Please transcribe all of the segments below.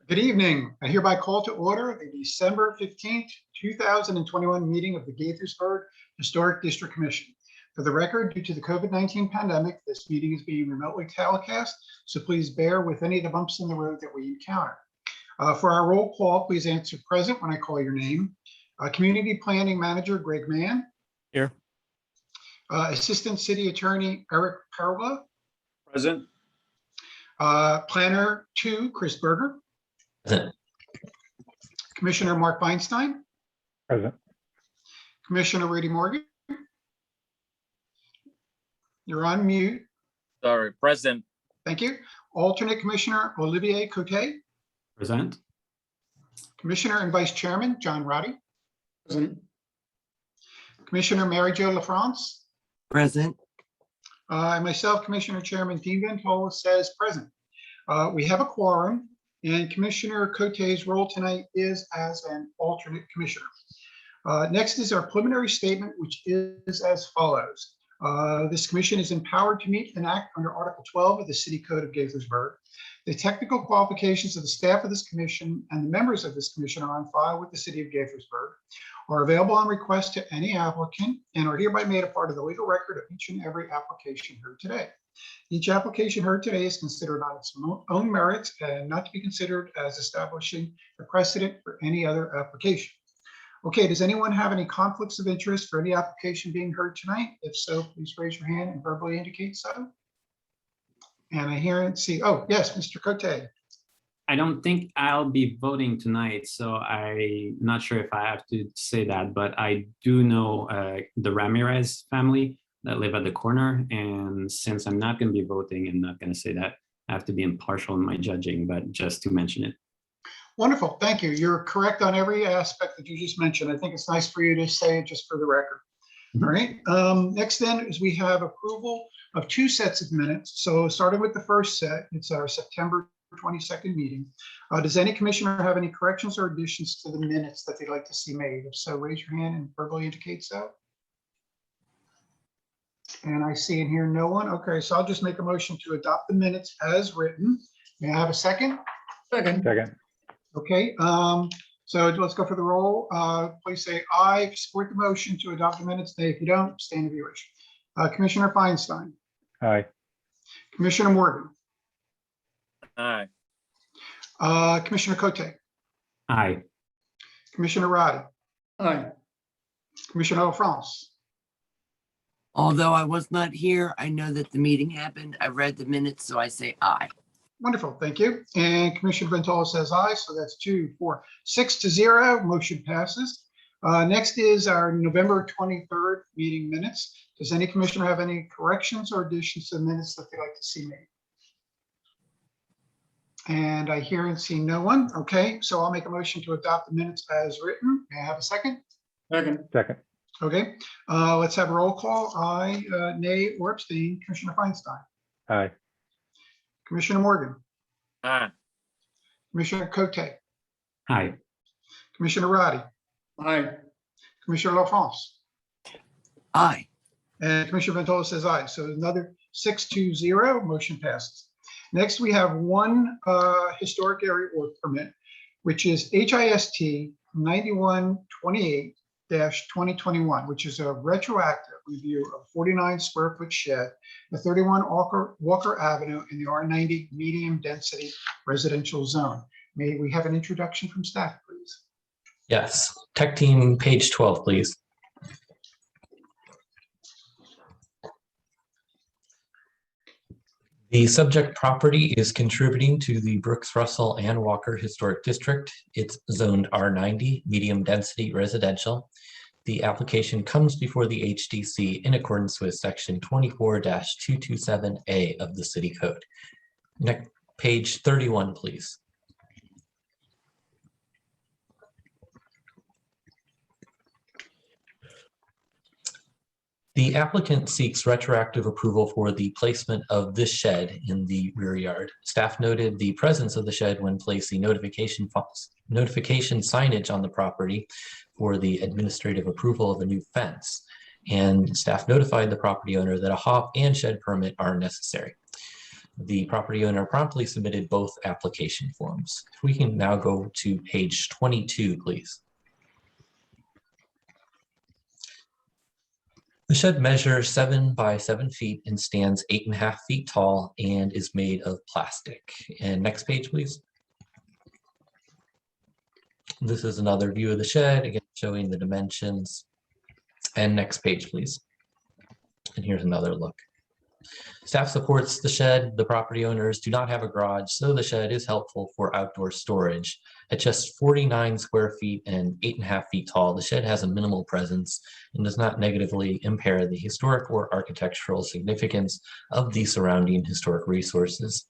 Good evening. I hereby call to order the December 15th, 2021 meeting of the Gaithersburg Historic District Commission. For the record, due to the COVID-19 pandemic, this meeting is being remotely telecast, so please bear with any of the bumps in the road that we encounter. For our roll call, please answer present when I call your name. Community Planning Manager Greg Mann. Here. Assistant City Attorney Eric Perla. Present. Planner 2, Chris Berger. Present. Commissioner Mark Feinstein. Present. Commissioner Rudy Morgan. You're on mute. Sorry, present. Thank you. Alternate Commissioner Olivier Cote. Present. Commissioner and Vice Chairman John Roddy. Present. Commissioner Mary Jo LaFrance. Present. And myself, Commissioner Chairman Dean Ventola, says present. We have a quorum, and Commissioner Cote's role tonight is as an alternate commissioner. Next is our preliminary statement, which is as follows. This commission is empowered to meet and act under Article 12 of the City Code of Gaithersburg. The technical qualifications of the staff of this commission and the members of this commission are on file with the City of Gaithersburg, are available on request to any applicant, and are hereby made a part of the legal record of each and every application heard today. Each application heard today is considered on its own merits and not to be considered as establishing a precedent for any other application. Okay, does anyone have any conflicts of interest for any application being heard tonight? If so, please raise your hand and verbally indicate so. And I hear and see, oh, yes, Mr. Cote. I don't think I'll be voting tonight, so I'm not sure if I have to say that, but I do know the Ramirez family that live at the corner. And since I'm not going to be voting, I'm not going to say that. I have to be impartial in my judging, but just to mention it. Wonderful, thank you. You're correct on every aspect that you just mentioned. I think it's nice for you to say it just for the record. All right, next then is we have approval of 2 sets of minutes. So starting with the first set, it's our September 22nd meeting. Does any commissioner have any corrections or additions to the minutes that they'd like to see made? If so, raise your hand and verbally indicate so. And I see and hear no one. Okay, so I'll just make a motion to adopt the minutes as written. May I have a second? Second. Okay, so let's go for the roll. Please say aye if you support the motion to adopt the minutes. Nay if you don't, abstain if you wish. Commissioner Feinstein. Aye. Commissioner Morgan. Aye. Commissioner Cote. Aye. Commissioner Roddy. Aye. Commissioner LaFrance. Although I was not here, I know that the meeting happened. I read the minutes, so I say aye. Wonderful, thank you. And Commissioner Ventola says aye, so that's 2, 4, 6-0. Motion passes. Next is our November 23rd meeting minutes. Does any commissioner have any corrections or additions to the minutes that they'd like to see made? And I hear and see no one. Okay, so I'll make a motion to adopt the minutes as written. May I have a second? Second. Okay, let's have a roll call. Aye, nay, or abstain. Commissioner Feinstein. Aye. Commissioner Morgan. Aye. Commissioner Cote. Aye. Commissioner Roddy. Aye. Commissioner LaFrance. Aye. And Commissioner Ventola says aye. So another 6-0, motion passes. Next, we have one historic area work permit, which is HIST 9128-2021, which is a retroactive review of 49 square foot shed at 31 Walker Avenue in the R90 medium density residential zone. May we have an introduction from staff, please? Yes, tech team, page 12, please. The subject property is contributing to the Brookes, Russell, and Walker Historic District. It's zoned R90, medium density residential. The application comes before the HDC in accordance with section 24-227A of the City Code. Next, page 31, please. The applicant seeks retroactive approval for the placement of this shed in the rear yard. Staff noted the presence of the shed when placing notification signage on the property for the administrative approval of a new fence. And staff notified the property owner that a hop and shed permit are necessary. The property owner promptly submitted both application forms. If we can now go to page 22, please. The shed measures 7 by 7 feet and stands 8.5 feet tall and is made of plastic. And next page, please. This is another view of the shed, again, showing the dimensions. And next page, please. And here's another look. Staff supports the shed. The property owners do not have a garage, so the shed is helpful for outdoor storage. At just 49 square feet and 8.5 feet tall, the shed has a minimal presence and does not negatively impair the historic or architectural significance of the surrounding historic resources.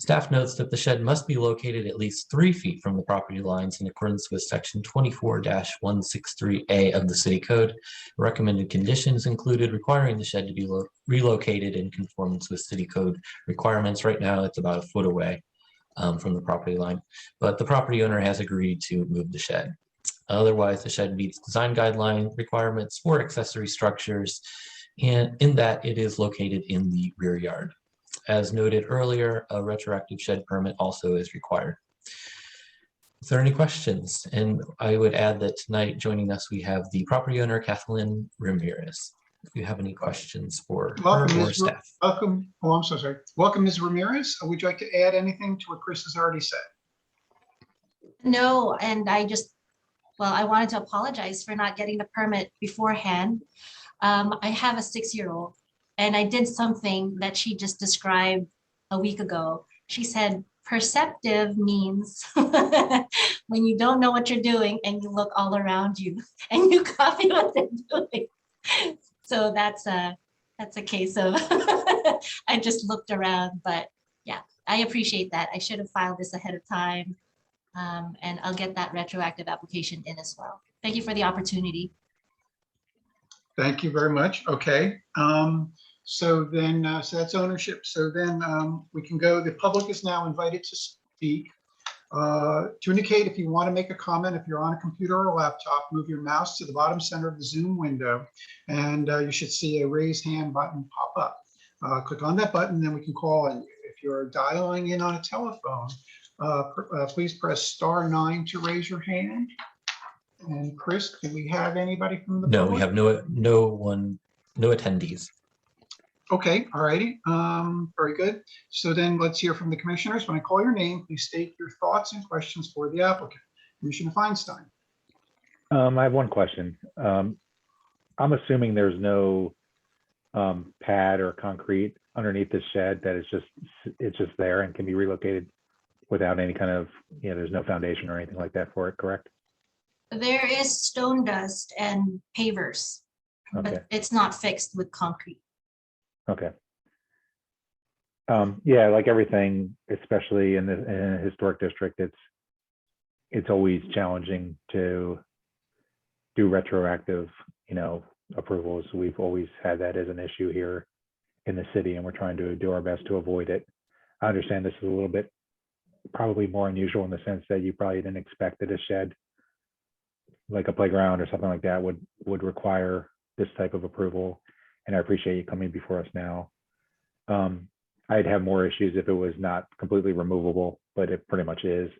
Staff notes that the shed must be located at least 3 feet from the property lines in accordance with section 24-163A of the city code. Recommended conditions included requiring the shed to be relocated in conformance with city code requirements. Right now, it's about a foot away from the property line, but the property owner has agreed to move the shed. Otherwise, the shed meets design guideline requirements for accessory structures, and in that it is located in the rear yard. As noted earlier, a retroactive shed permit also is required. Is there any questions? And I would add that tonight joining us, we have the property owner, Kathleen Ramirez. If you have any questions for her or staff. Welcome. Oh, I'm so sorry. Welcome, Ms. Ramirez. Would you like to add anything to what Chris has already said? No, and I wanted to apologize for not getting the permit beforehand. I have a 6-year-old. And I did something that she just described a week ago. She said, perceptive means when you don't know what you're doing and you look all around you and you copy what they're doing. So that's a case of, I just looked around, but yeah, I appreciate that. I should have filed this ahead of time. And I'll get that retroactive application in as well. Thank you for the opportunity. Thank you very much. Okay. So that's ownership. So then we can go, the public is now invited to speak. To indicate if you want to make a comment, if you're on a computer or a laptop, move your mouse to the bottom center of the Zoom window, and you should see a raise hand button pop up. Click on that button, then we can call on you. If you're dialing in on a telephone, please press *9 to raise your hand. And Chris, do we have anybody from the No, public? we have no attendees. Okay, all righty. Very good. So then let's hear from the commissioners. When I call your name, please state your thoughts and questions for the applicant. Commissioner Feinstein. I have one question. I'm assuming there's no pad or concrete underneath the shed, that it's just there and can be relocated without any kind of, there's no foundation or anything like that for it, correct? There is stone dust and pavers, Okay. but it's not fixed with concrete. Okay. Yeah, like everything, especially in a historic district, it's always challenging to do retroactive, approvals. We've always had that as an issue here in the city, and we're trying to do our best to avoid it. I understand this is a little bit probably more unusual in the sense that you probably didn't expect that a shed, like a playground or something like that, would require this type of approval. And I appreciate you coming before us now. I'd have more issues if it was not completely removable, but it pretty much is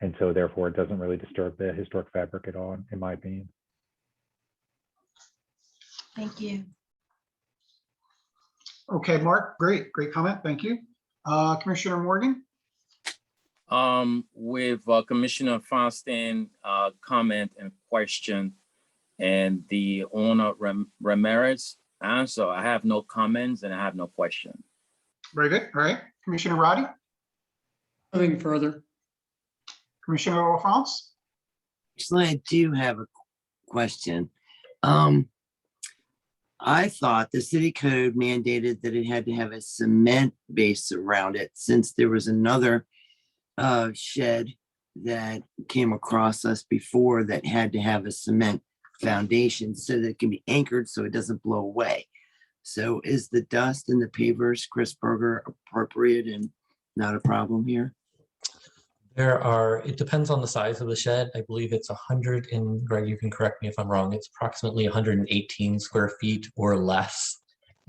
and so therefore it doesn't really disturb the historic fabric at all, in my opinion. Thank you. Okay, Mark, great comment. Thank you. Commissioner Morgan. With Commissioner Feinstein comment and question and the owner Ramirez answer, I have no comments and I have no question. Very good. All right. Commissioner Roddy. Nothing further. Commissioner LaFrance. Actually, I do have a question. I thought the city code mandated that it had to have a cement base around it, since there was another shed that came across us before that had to have a cement foundation so that it can be anchored so it doesn't blow away. So is the dust and the pavers, Chris Berger, appropriate and not a problem here? It depends on the size of the shed. I believe it's 100, and Greg, you can correct me if I'm wrong, it's approximately 118 square feet or less.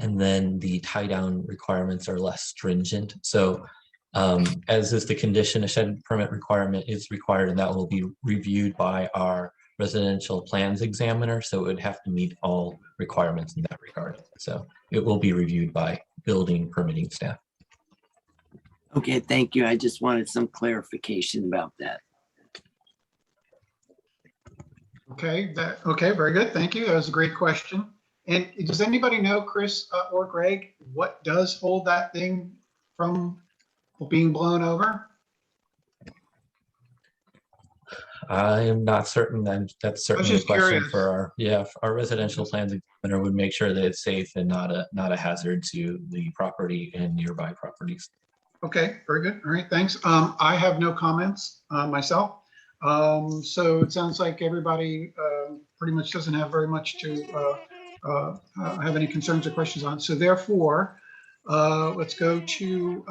and then the tie down requirements are less stringent. So as is the condition, a shed permit requirement is required, and that will be reviewed by our residential plans examiner. So it would have to meet all requirements in that regard. So it will be reviewed by building permitting staff. Okay, thank you. I just wanted some clarification about that. Okay, okay, very good. Thank you. That was a great question. And does anybody know, Chris or Greg, what does hold that thing from being blown over? I am not certain. That's certainly a just question curious. for our residential plans examiner would make sure that it's safe and not a hazard to the property and nearby properties. Okay, very good. All right, thanks. I have no comments myself. So it sounds like everybody pretty much doesn't have very much to have any concerns or questions on. So therefore, let's go to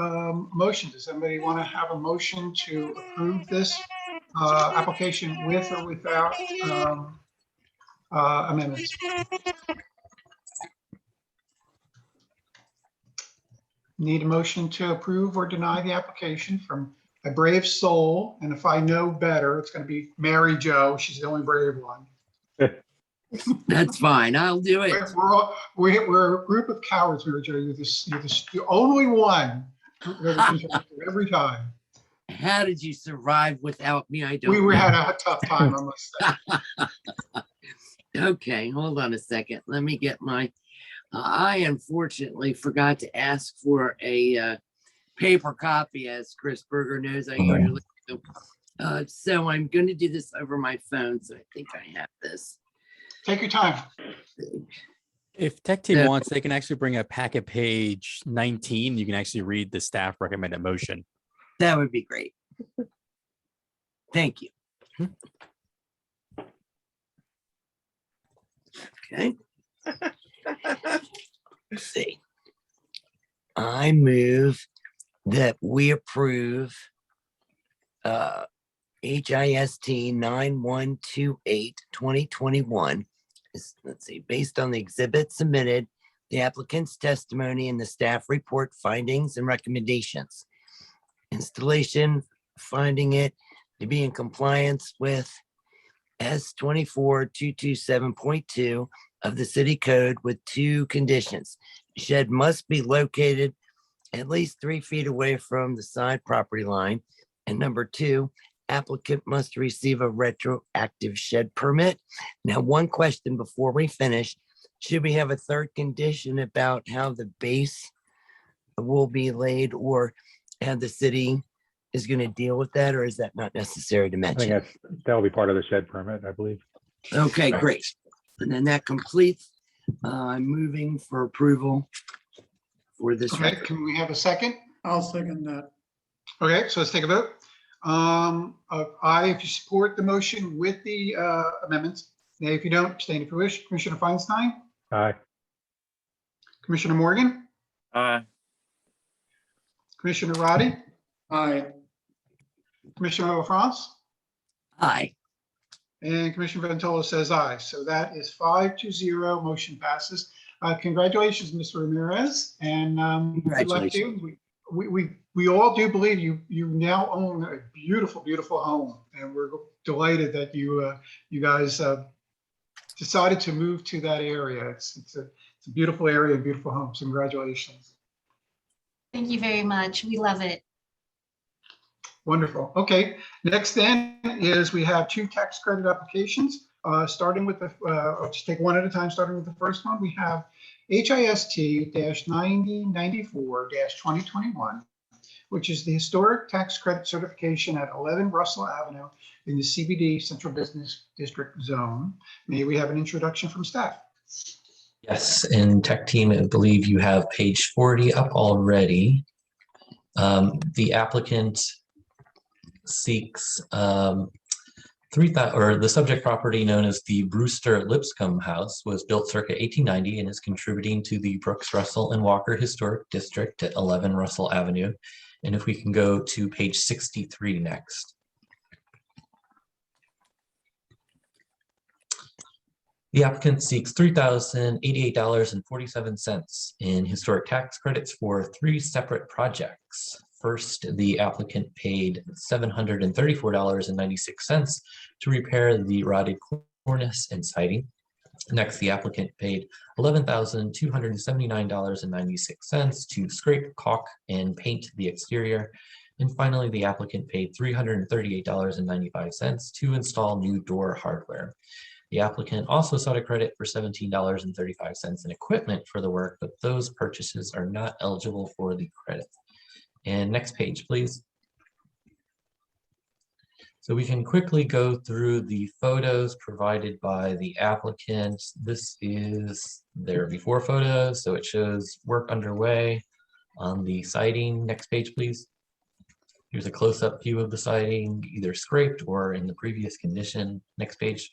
motion. Does somebody want to have a motion to approve this application with or without amendments? Need a motion to approve or deny the application from a brave soul. And if I know better, it's going to be Mary Jo. She's the only brave one. That's fine. I'll do it. We're a group of cowards, Mary Jo. You're the only one every time. How did you survive without me? I don't We know. had a tough time, I must say. Okay, hold on a second. Let me get my, I unfortunately forgot to ask for a paper copy, as Chris Berger knows I usually do. So I'm going to do this over my phone. So I think I have this. Take your time. If tech team Yeah. wants, they can actually bring a packet page 19. You can actually read the staff recommended motion. That would be great. Thank you. Okay. Let's see. I move that we approve HIST 9128-2021. Let's see, based on the exhibit submitted, the applicant's testimony, and the staff report findings and recommendations. Installation, finding it to be in compliance with S24227.2 of the city code with 2 conditions. Shed must be located at least 3 feet away from the side property line. And number 2, applicant must receive a retroactive shed permit. Now, one question before we finish, should we have a third condition about how the base will be laid, or how the city is going to deal with that, or is that not necessary to I think mention? that'll be part of the shed permit, I believe. Okay, great. And then that completes. I'm moving for approval for this. Okay, can we have a second? I'll second that. Okay, so let's take a vote. If you support the motion with the amendments, nay, if you don't, abstain if you wish. Commissioner Feinstein, Aye. Commissioner Morgan, Aye. Commissioner Roddy, Aye. Commissioner LaFrance, Aye. and Commissioner Ventola says aye. So that is 5-0, motion passes. Congratulations, Mr. Ramirez, and good luck to you. We all do believe you now own a beautiful, beautiful home, and we're delighted that you guys decided to move to that area. It's a beautiful area, beautiful home. So congratulations. Thank you very much. We love it. Wonderful. Okay, next then is we have 2 tax credit applications. Starting with the, I'll just take one at a time. Starting with the first one, we have HIST-9094-2021, which is the historic tax credit certification at 11 Russell Avenue in the CBD Central Business District Zone. May we have an introduction from staff? Yes, in tech team, I believe you have page 40 up already. The applicant seeks the subject property, known as the Brewster Lipscomb House, was built circa 1890 and is contributing to the Brookes, Russell, and Walker Historic District at 11 Russell Avenue. And if we can go to page 63 next. The applicant seeks $3,088.47 in historic tax credits for 3 separate projects. First, the applicant paid $734.96 to repair the rotted cornice and siding. Next, the applicant paid $11,279.96 to scrape, caulk, and paint the exterior. And finally, the applicant paid $338.95 to install new door hardware. The applicant also sought a credit for $17.35 in equipment for the work, but those purchases are not eligible for the credit. And next page, please. So we can quickly go through the photos provided by the applicant. This is their before photo, so it shows work underway on the siding. Next page, please. Here's a close-up view of the siding, either scraped or in the previous condition. Next page.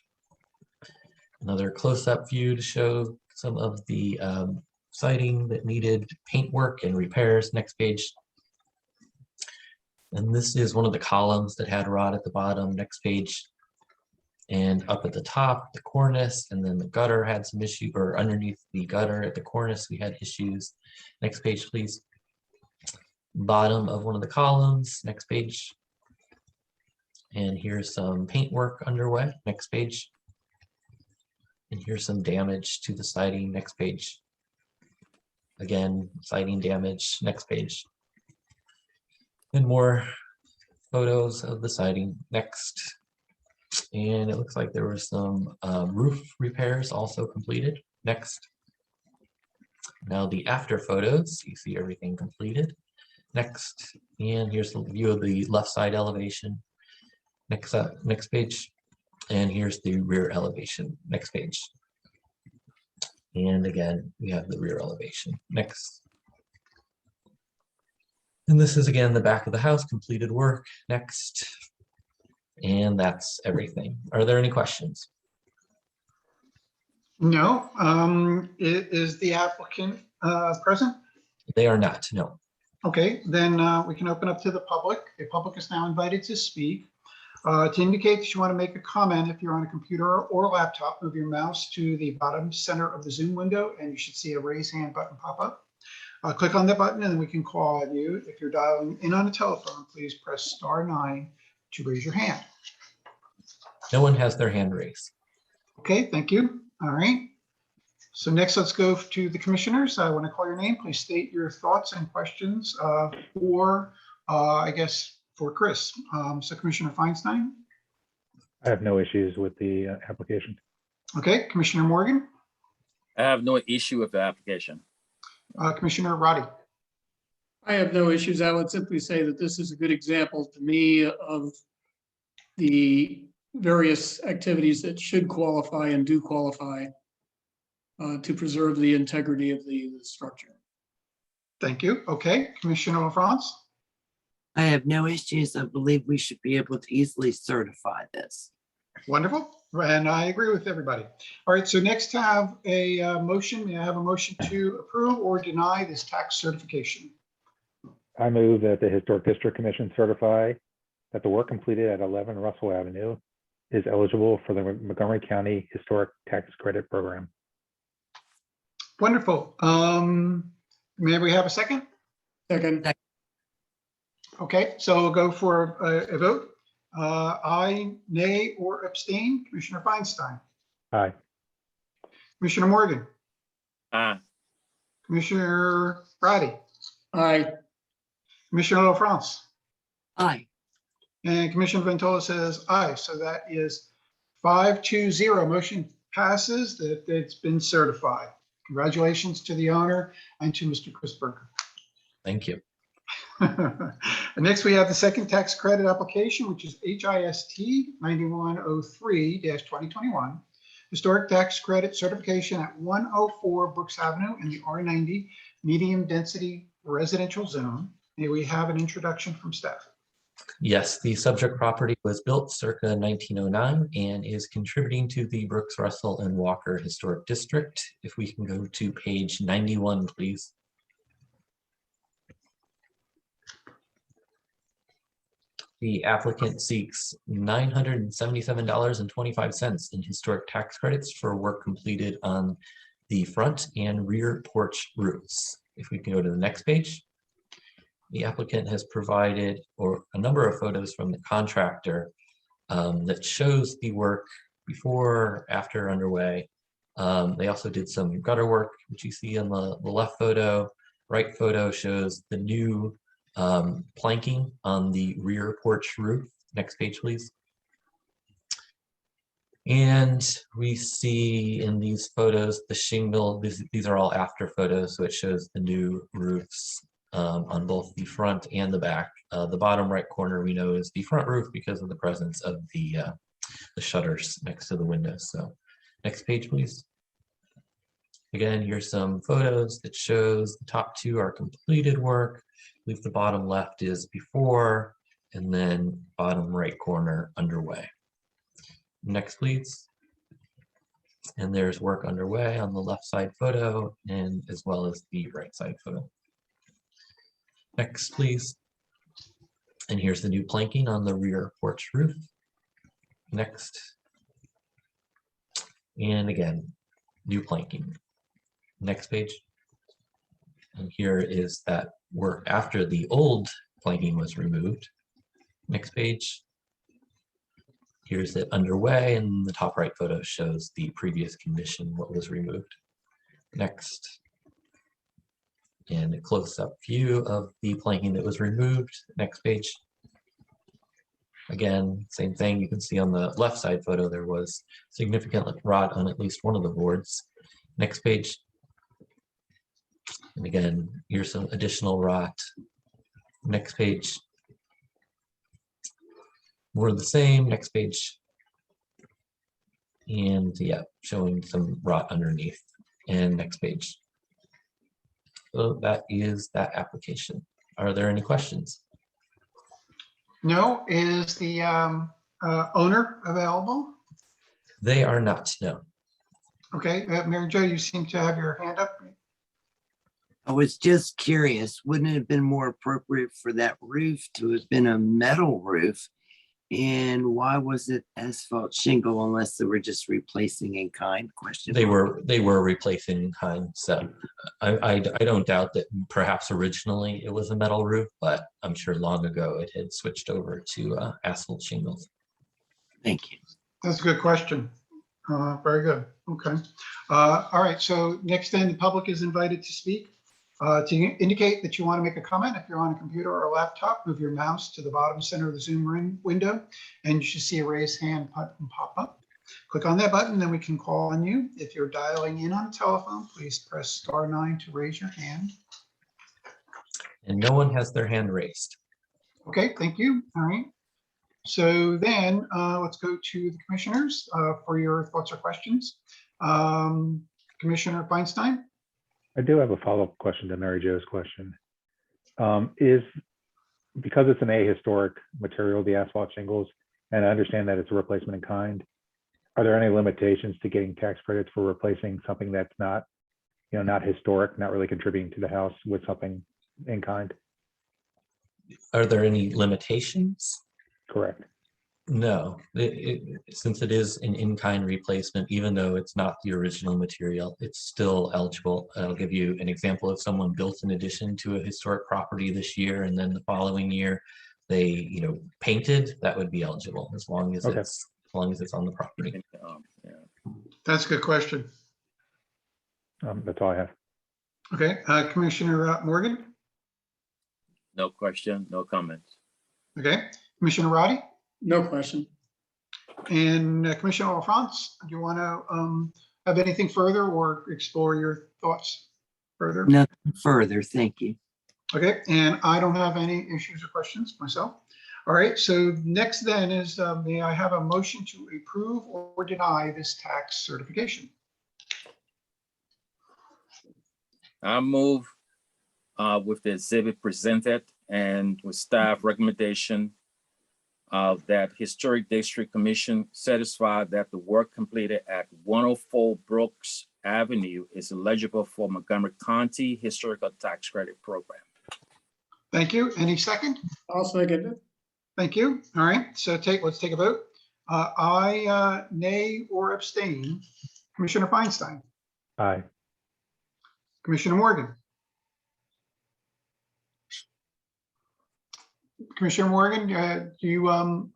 Another close-up view to show some of the siding that needed paint work and repairs. Next page. And this is one of the columns that had rot at the bottom. Next page. And up at the top, the cornice, and then the gutter had some issue, or underneath the gutter at the cornice, we had issues. Next page, please. Bottom of one of the columns. Next page. And here's some paint work underway. Next page. And here's some damage to the siding. Next page. Again, siding damage. Next page. And more photos of the siding. Next. And it looks like there were some roof repairs also completed. Next. Now the after photos, you see everything completed. Next. And here's the view of the left side elevation. Next page. And here's the rear elevation. Next page. And again, we have the rear elevation. Next. And this is again the back of the house, completed work. Next. And that's everything. Are there any questions? No. Is the applicant present? They are not, no. Okay, then we can open up to the public. The public is now invited to speak. To indicate that you want to make a comment, if you're on a computer or laptop, move your mouse to the bottom center of the Zoom window and you should see a raise hand button pop up. Click on that button and then we can call on you. If you're dialing in on a telephone, please press *9 to raise your hand. No one has their hand raised. Okay, thank you. All right. So next, let's go to the commissioners. I want to call your name. Please state your thoughts and questions for Chris. So Commissioner Feinstein. I have no issues with the application. Okay, Commissioner Morgan. I have no issue with the application. Commissioner Roddy. I have no issues. I would simply say that this is a good example to me of the various activities that should qualify and do qualify to preserve the integrity of the structure. Thank you. Okay, Commissioner LaFrance. I have no issues. I believe we should be able to easily certify this. Wonderful. And I agree with everybody. All right, so next to have a motion, may I have a motion to approve or deny this tax certification? I move that the Historic District Commission certify that the work completed at 11 Russell Avenue is eligible for the Montgomery County Historic Tax Credit Program. Wonderful. May we have a second? Second. Okay, so we'll go for a vote. Aye, nay, or abstain. Commissioner Feinstein. Aye. Commissioner Morgan. Aye. Commissioner Roddy. Aye. Commissioner LaFrance. Aye. And Commissioner Ventola says aye. So that is 5-0. Motion passes. That it's been certified. Congratulations to the owner and to Mr. Chris Berger. Thank you. Next, we have the second tax credit application, which is HIST 9103-2021. Historic tax credit certification at 104 Brookes Avenue in the R90 medium density residential zone. May we have an introduction from staff? Yes, the subject property was built circa 1909 and is contributing to the Brookes, Russell, and Walker Historic District. If we can go to page 91, please. The applicant seeks $977.25 in historic tax credits for work completed on the front and rear porch roofs. If we can go to the next page. The applicant has provided a number of photos from the contractor that shows the work before, after underway. They also did some gutter work, which you see on the left photo. Right photo shows the new planking on the rear porch roof. Next page, please. And we see in these photos the shingle. These are all after photos, so it shows the new roofs on both the front and the back. The bottom right corner we know is the front roof because of the presence of the shutters next to the windows. So next page, please. Again, here's some photos that shows the top two are completed work. I believe the bottom left is before, and then bottom right corner underway. Next, please. And there's work underway on the left side photo and as well as the right side photo. Next, please. And here's the new planking on the rear porch roof. Next. And again, new planking. Next page. And here is that work after the old planking was removed. Next page. Here's it underway, and the top right photo shows the previous condition, what was removed. Next. And a close-up view of the planking that was removed. Next page. Again, same thing. You can see on the left side photo there was significant rot on at least one of the boards. Next page. And again, here's some additional rot. Next page. More of the same. Next page. And yeah, showing some rot underneath. And next page. So that is that application. Are there any questions? No, is the owner available? They are not, no. Okay, Mary Jo, you seem to have your hand up. I was just curious, wouldn't it have been more appropriate for that roof to have been a metal roof? And why was it asphalt shingle unless they were just replacing in kind? Question. They were replacing in kind. So I don't doubt that perhaps originally it was a metal roof, but I'm sure long ago it had switched over to asphalt shingles. Thank you. That's a good question. Very good. Okay. All right. So next then, the public is invited to speak. To indicate that you want to make a comment, if you're on a computer or a laptop, move your mouse to the bottom center of the Zoom window, and you should see a raise hand button pop up. Click on that button, then we can call on you. If you're dialing in on a telephone, please press *9 to raise your hand. And no one has their hand raised. Okay, thank you. All right. So then let's go to the commissioners for your thoughts or questions. Commissioner Feinstein? I do have a follow-up question to Mary Jo's question. Because it's an ahistoric material, the asphalt shingles, and I understand that it's a replacement in kind, are there any limitations to getting tax credits for replacing something that's not, not historic, not really contributing to the house with something in kind? Are there any limitations? Correct. No, since it is an in-kind replacement, even though it's not the original material, it's still eligible. I'll give you an example. If someone built an addition to a historic property this year, and then the following year they, painted, that would be eligible as long as Okay. it's on the property. Yeah. That's a good question. That's all I have. Okay, Commissioner Morgan? No question, no comments. Okay, Commissioner Roddy? No question. And Commissioner LaFrance, do you want to have anything further or explore your thoughts further? Nothing further. Thank you. Okay, and I don't have any issues or questions myself. All right, so next then is, may I have a motion to approve or deny this tax certification? I move with the exhibit presented and with staff recommendation that Historic District Commission satisfied that the work completed at 104 Brookes Avenue is eligible for Montgomery County Historical Tax Credit Program. Thank you. Any second? I'll second it. Thank you. All right, so let's take a vote. Aye, nay, or abstain. Commissioner Feinstein, Aye. Commissioner Morgan. Commissioner Morgan, do you want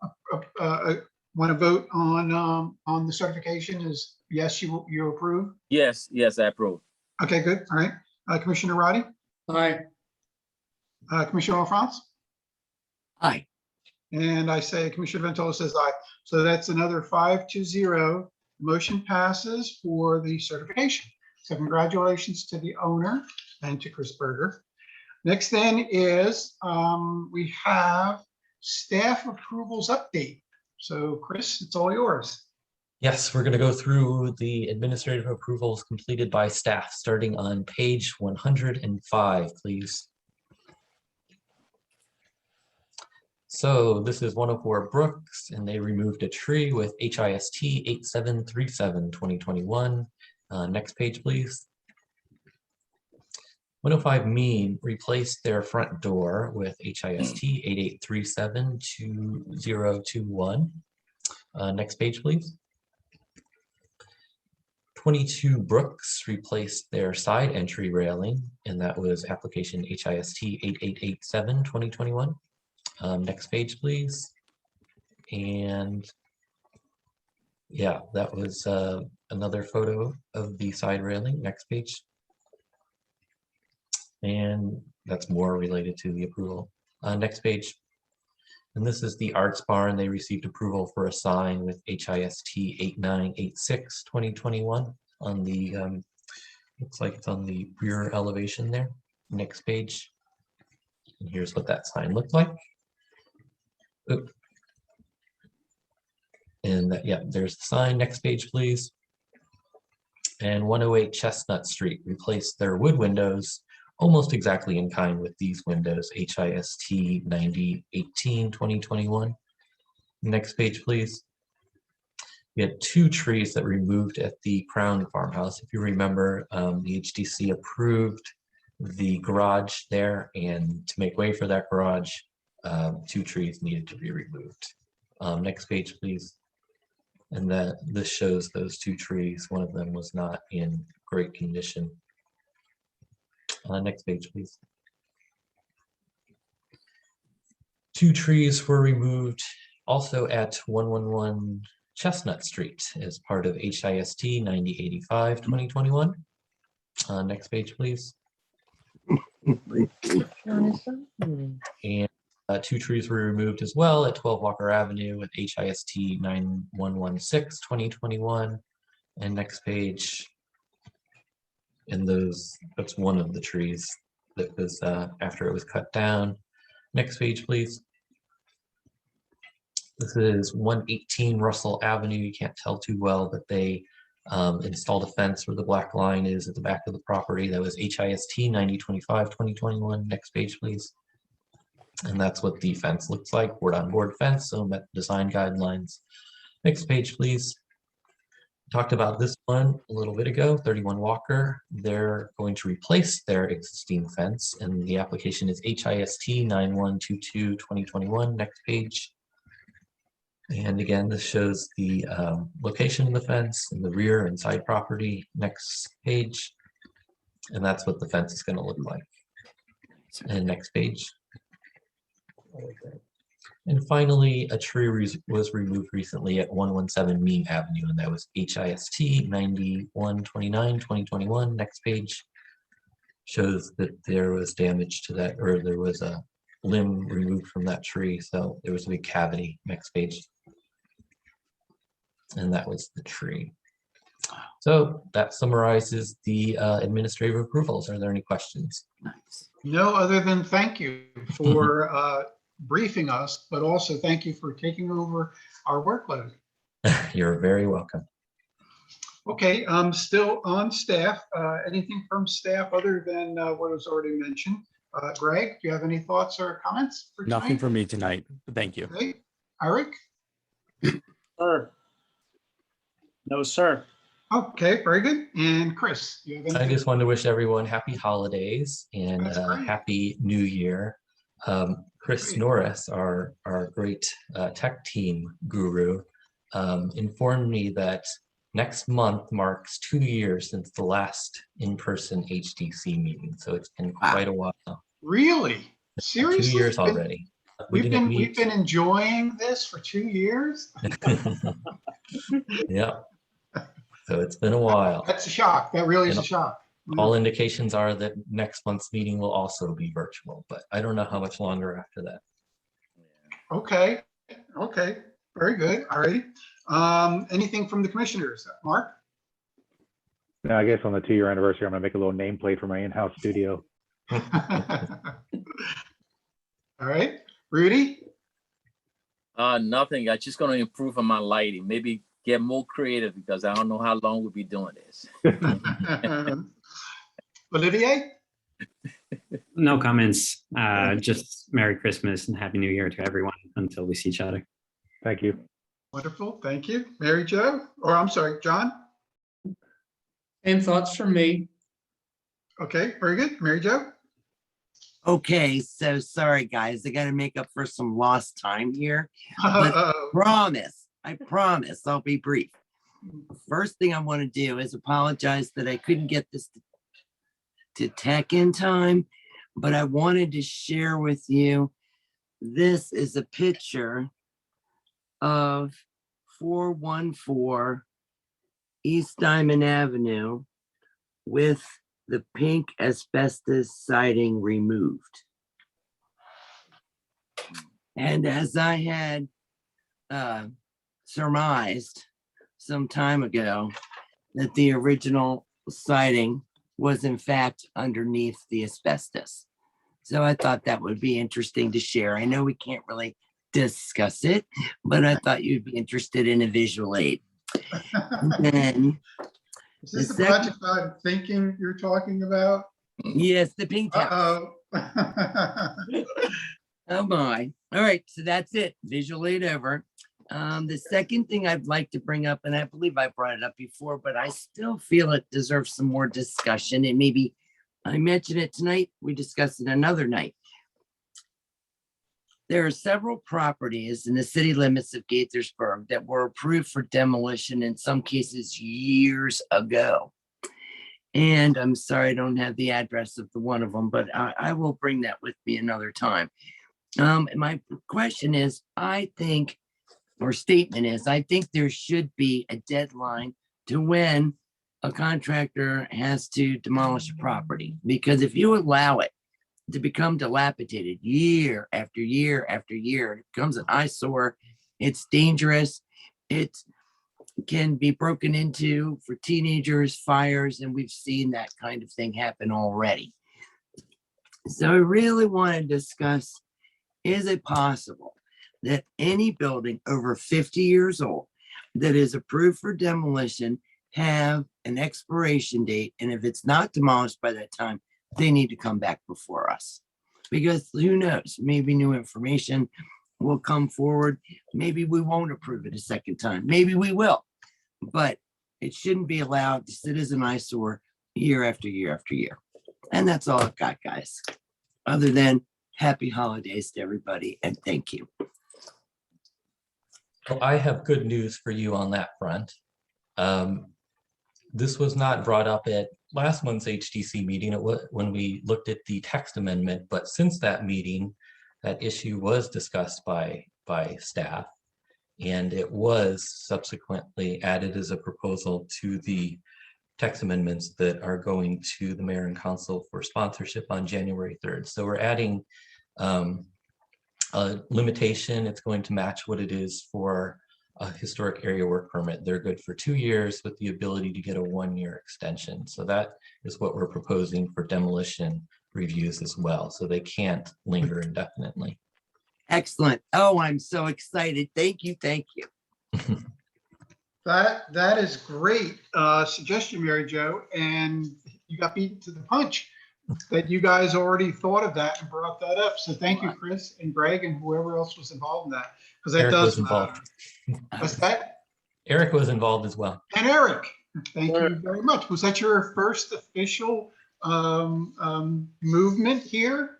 to vote on the certification? Is yes, you approve? Yes, yes, I approve. Okay, good. All right. Commissioner Roddy, Aye. Commissioner LaFrance, Aye. and I say Commissioner Ventola says aye. So that's another 5-0. Motion passes for the certification. So congratulations to the owner and to Chris Berger. Next then is we have staff approvals update. So Chris, it's all yours. Yes, we're going to go through the administrative approvals completed by staff, starting on page 105, please. So this is 104 Brookes, and they removed a tree with HIST 8737-2021. Next page, please. 105 Mean replaced their front door with HIST 8837-2021. Next page, please. 22 Brookes replaced their side entry railing, and that was application HIST 8887-2021. Next page, please. And yeah, that was another photo of the side railing. Next page. And that's more related to the approval. Next page. And this is the Arts Barn. They received approval for a sign with HIST 8986-2021 on the, looks like it's on the rear elevation there. Next page. And here's what that sign looked like. Oop. And that, yeah, there's the sign. Next page, please. And 108 Chestnut Street replaced their wood windows almost exactly in kind with these windows, HIST 9018-2021. Next page, please. We had 2 trees that removed at the Crown Farmhouse. If you remember, the HDC approved the garage there, and to make way for that garage, 2 trees needed to be removed. Next page, please. And this shows those 2 trees. One of them was not in great condition. Next page, please. 2 trees were removed also at 111 Chestnut Street as part of HIST 9085-2021. Next page, please. And 2 trees were removed as well at 12 Walker Avenue with HIST 9116-2021. And next page. And that's one of the trees that was after it was cut down. Next page, please. This is 118 Russell Avenue. You can't tell too well, but they installed a fence where the black line is at the back of the property. That was HIST 9025-2021. Next page, please. And that's what the fence looks like. Board-on-board fence, so met design guidelines. Next page, please. Talked about this one a little bit ago, 31 Walker. They're going to replace their existing fence, and the application is HIST 9122-2021. Next page. And again, this shows the location of the fence in the rear and side property. Next page. And that's what the fence is going to look like. And next page. And finally, a tree was removed recently at 117 Mean Avenue, and that was HIST 9129-2021. Next page shows that there was damage to that, or there was a limb removed from that tree, so there was a big cavity. Next page. And that was the tree. So that summarizes the administrative approvals. Are there any questions? Nice. No, other than thank you for briefing us, but also thank you for taking over our workload. You're very welcome. Okay, still on staff. Anything from staff other than what was already mentioned? Greg, do you have any thoughts or comments for tonight? Nothing for me tonight, but thank you. Okay, Eric? Sir. No, sir. Okay, very good. And Chris, do you have I anything? just wanted to wish everyone happy holidays and That's great. happy new year. Chris Norris, our great tech team guru, informed me that next month marks 2 years since the last in-person HTC meeting. So it's been quite a while. Really? 2 Seriously? years already. We didn't We've meet. been enjoying this for 2 years? Yeah. So it's been a while. That's a shock. That really is a shock. All indications are that next month's meeting will also be virtual, but I don't know how much longer after that. Okay, okay, very good. All righty. Anything from the commissioners? Mark? No, I guess on the 2-year anniversary, I'm gonna make a little nameplate for my in-house studio. All right, Rudy? Nothing. I'm just gonna improve on my lighting. Maybe get more creative because I don't know how long we'll be doing this. Olivier? No comments. Just Merry Christmas and Happy New Year to everyone until we see each other. Thank you. Wonderful, thank you. Mary Jo, or I'm sorry, John? Same thoughts from me. Okay, very good. Mary Jo? Okay, so sorry, guys. I got to make up for some lost time here. Uh-oh. I promise I'll be brief. First thing I want to do is apologize that I couldn't get this to tech in time, but I wanted to share with you. This is a picture of 414 East Diamond Avenue with the pink asbestos siding removed. And as I had surmised some time ago, that the original siding was in fact underneath the asbestos. So I thought that would be interesting to share. I know we can't really discuss it, but I thought you'd be interested in a visual aid. And then, Is this the the second- project I'm thinking you're talking about? yes, the pink house. Uh-oh. Oh my. All right, so that's it. Visual aid over. The second thing I'd like to bring up, and I believe I brought it up before, but I still feel it deserves some more discussion. And maybe I mentioned it tonight, we discussed it another night. There are several properties in the city limits of Gaithersburg that were approved for demolition in some cases years ago. And I'm sorry, I don't have the address of the one of them, but I will bring that with me another time. My question is, I think, or statement is, I think there should be a deadline to when a contractor has to demolish a property. Because if you allow it to become dilapidated year after year after year, it becomes an eyesore, it's dangerous, it can be broken into for teenagers, fires, and we've seen that kind of thing happen already. So I really want to discuss, is it possible that any building over 50 years old that is approved for demolition have an expiration date? And if it's not demolished by that time, they need to come back before us. Because who knows, maybe new information will come forward. Maybe we won't approve it a second time. Maybe we will. But it shouldn't be allowed to sit as an eyesore year after year after year. And that's all I've got, guys. Other than happy holidays to everybody and thank you. Well, I have good news for you on that front. This was not brought up at last month's HTC meeting when we looked at the text amendment, but since that meeting, that issue was discussed by staff, and it was subsequently added as a proposal to the text amendments that are going to the mayor and council for sponsorship on January 3rd. So we're adding a limitation. It's going to match what it is for a historic area work permit. They're good for 2 years with the ability to get a 1-year extension. So that is what we're proposing for demolition reviews as well. So they can't linger indefinitely. Excellent. Oh, I'm so excited. Thank you. Thank you. That is great suggestion, Mary Jo, and you got beaten to the punch that you guys already thought of that and brought that up. So thank you, Chris and Greg and whoever else was involved in that, because that Eric does was involved. What's that? Eric was involved as well. And Eric, thank you very much. Was that your first official movement here?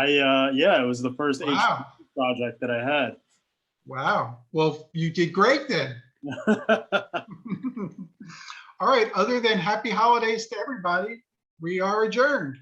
Yeah, it was the first HVAC Wow. project that I had. Wow. Well, you did great then. All right. Other than happy holidays to everybody, we are adjourned.